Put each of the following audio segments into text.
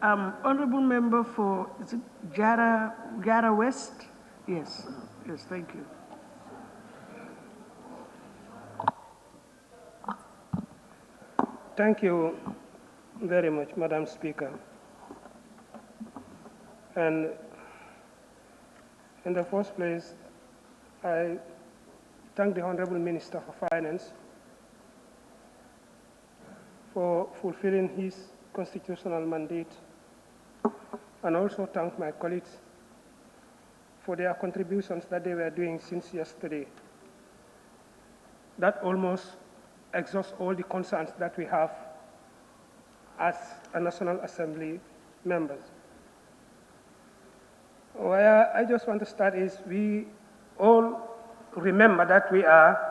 Honorable member for, is it JARRA West? Yes, yes, thank you. Thank you very much, Madam Speaker. And in the first place, I thank the Honorable Minister for Finance for fulfilling his constitutional mandate, and also thank my colleagues for their contributions that they were doing since yesterday. That almost exhausts all the concerns that we have as a National Assembly members. Where I just want to start is we all remember that we are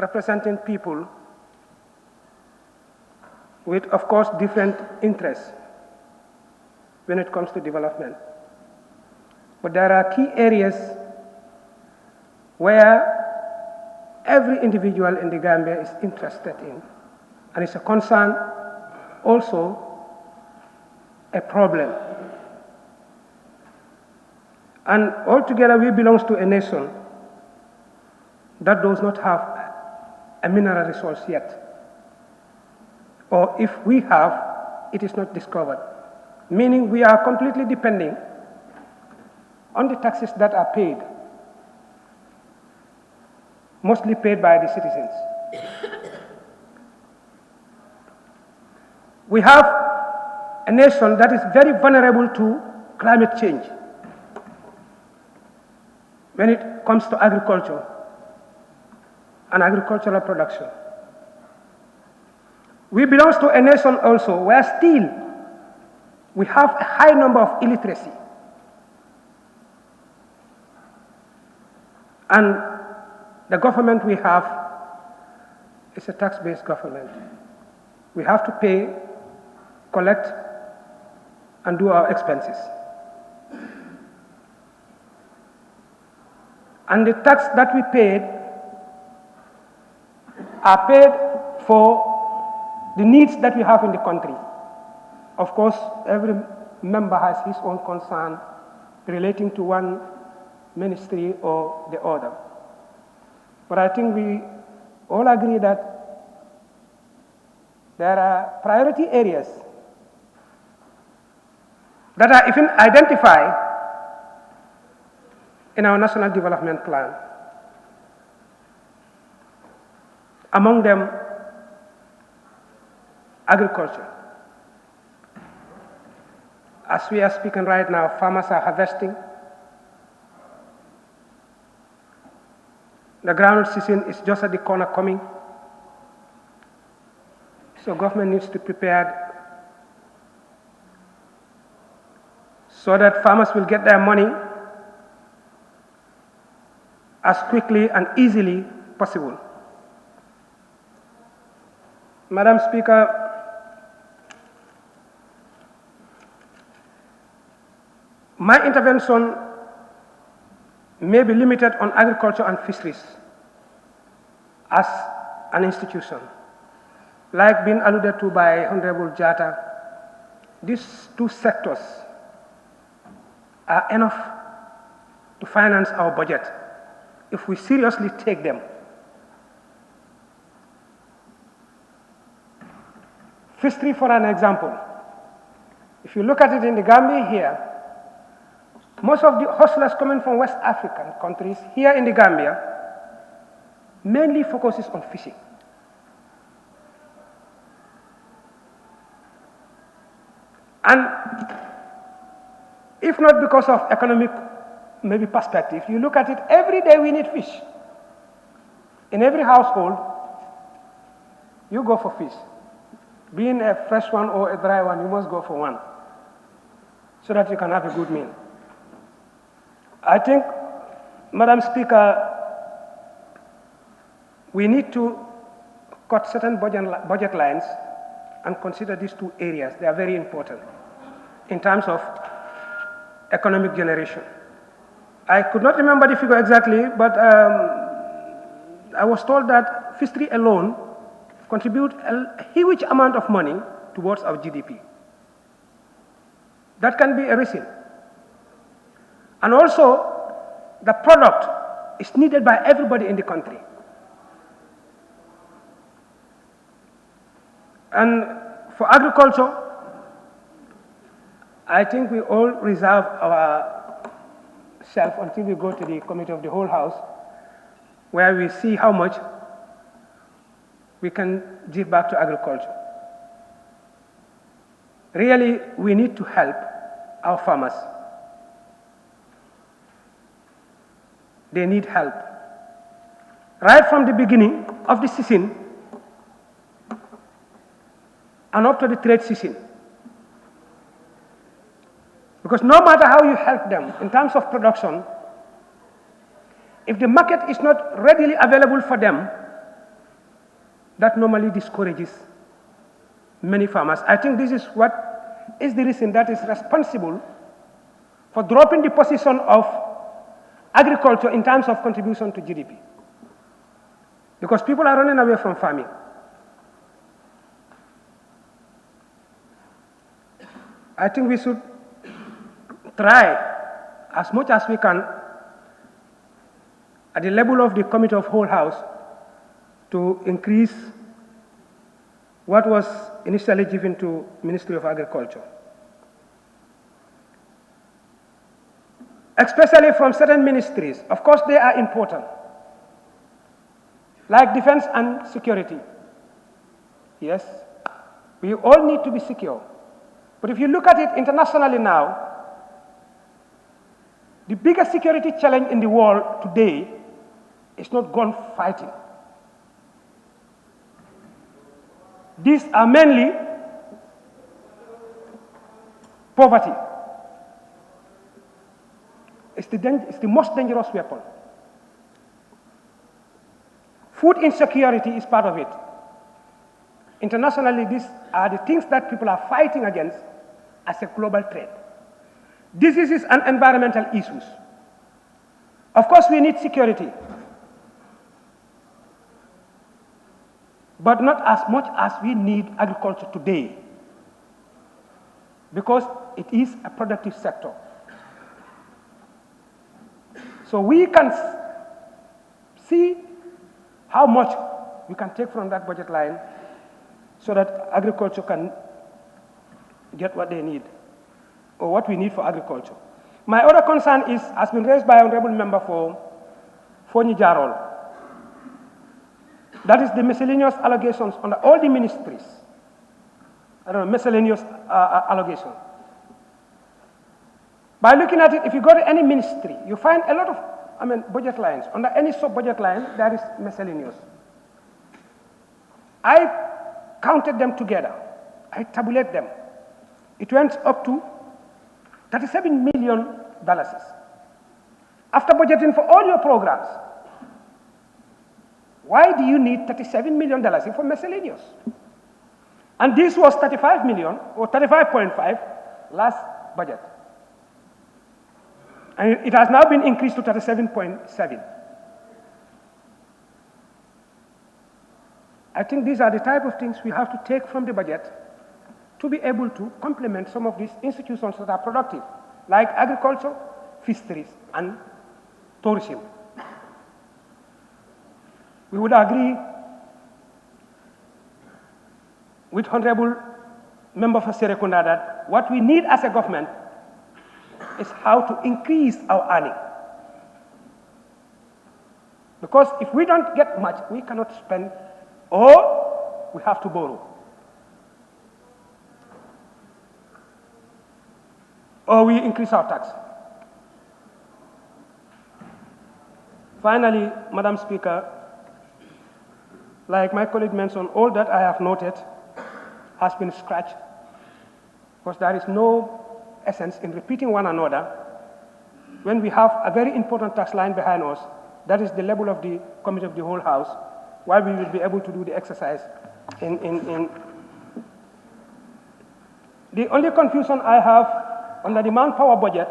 representing people with, of course, different interests when it comes to development. But there are key areas where every individual in the Gambia is interested in, and it's a concern, also a problem. And altogether, we belong to a nation that does not have a mineral resource yet. Or if we have, it is not discovered. Meaning we are completely depending on the taxes that are paid, mostly paid by the citizens. We have a nation that is very vulnerable to climate change when it comes to agriculture and agricultural production. We belong to a nation also where still we have a high number of illiteracy. And the government we have is a tax-based government. We have to pay, collect, and do our expenses. And the tax that we paid are paid for the needs that we have in the country. Of course, every member has his own concern relating to one ministry or the other. But I think we all agree that there are priority areas that are even identified in our National Development Plan. Among them, agriculture. As we are speaking right now, farmers are harvesting. The ground season is just at the corner coming. So government needs to prepare so that farmers will get their money as quickly and easily possible. Madam Speaker, my intervention may be limited on agriculture and fisheries as an institution. Like being alluded to by Honorable Jatta, these two sectors are enough to finance our budget if we seriously take them. Fishery, for an example, if you look at it in the Gambia here, most of the hustlers coming from West African countries here in the Gambia mainly focuses on fishing. And if not because of economic maybe perspective, you look at it, every day we need fish. In every household, you go for fish. Being a fresh one or a dry one, you must go for one so that you can have a good meal. I think, Madam Speaker, we need to cut certain budget lines and consider these two areas. They are very important in terms of economic generation. I could not remember the figure exactly, but I was told that fishery alone contributes a huge amount of money towards our GDP. That can be a reason. And also, the product is needed by everybody in the country. And for agriculture, I think we all reserve ourselves until we go to the committee of the whole house, where we see how much we can give back to agriculture. Really, we need to help our farmers. They need help. Right from the beginning of the season and up to the trade season. Because no matter how you help them in terms of production, if the market is not readily available for them, that normally discourages many farmers. I think this is what is the reason that is responsible for dropping the position of agriculture in terms of contribution to GDP. Because people are running away from farming. I think we should try as much as we can at the level of the committee of whole house to increase what was initially given to Ministry of Agriculture. Especially from certain ministries. Of course, they are important, like defense and security. Yes, we all need to be secure. But if you look at it internationally now, the biggest security challenge in the world today is not gun fighting. These are mainly poverty. It's the most dangerous weapon. Food insecurity is part of it. Internationally, these are the things that people are fighting against as a global threat. Diseases and environmental issues. Of course, we need security, but not as much as we need agriculture today, because it is a productive sector. So we can see how much we can take from that budget line so that agriculture can get what they need, or what we need for agriculture. My other concern has been raised by Honorable Member for JARRA. That is the miscellaneous allegations under all the ministries. I don't know, miscellaneous allegation. By looking at it, if you go to any ministry, you find a lot of, budget lines. Under any sub-budget line, there is miscellaneous. I counted them together. I tabulated them. It went up to $37 million. After budgeting for all your programs, why do you need $37 million for miscellaneous? And this was 35 million or 35.5 last budget. And it has now been increased to 37.7. I think these are the type of things we have to take from the budget to be able to complement some of these institutions that are productive, like agriculture, fisheries, and tourism. We would agree with Honorable Member for Serekunda that what we need as a government is how to increase our earning. Because if we don't get much, we cannot spend, or we have to borrow. Or we increase our tax. Finally, Madam Speaker, like my colleague mentioned, all that I have noted has been scratched, because there is no essence in repeating one another when we have a very important tax line behind us. That is the level of the committee of the whole house, why we will be able to do the exercise in. The only confusion I have under the manpower budget,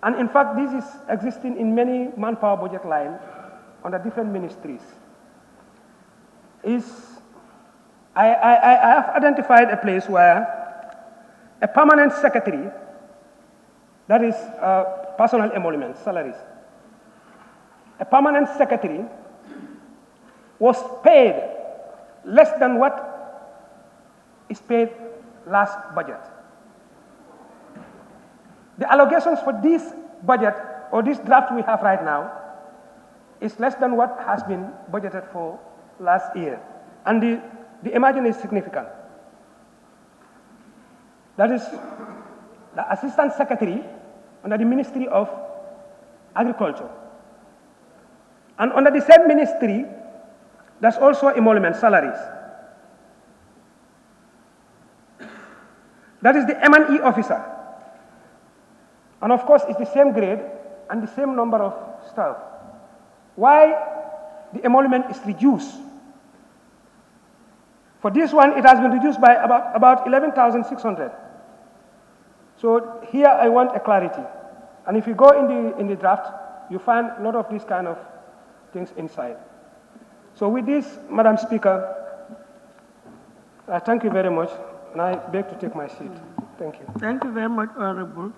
and in fact this is existing in many manpower budget lines under different ministries, is I have identified a place where a permanent secretary, that is personal emoluments, salaries, a permanent secretary was paid less than what is paid last budget. The allocations for this budget, or this draft we have right now, is less than what has been budgeted for last year. And the margin is significant. That is the Assistant Secretary under the Ministry of Agriculture. And under the same ministry, there's also emolument salaries. That is the M&E officer. And of course, it's the same grade and the same number of staff. Why the emolument is reduced? For this one, it has been reduced by about 11,600. So here I want a clarity. And if you go in the draft, you find a lot of these kind of things inside. So with this, Madam Speaker, I thank you very much, and I beg to take my seat. Thank you. Thank you very much, Honorable.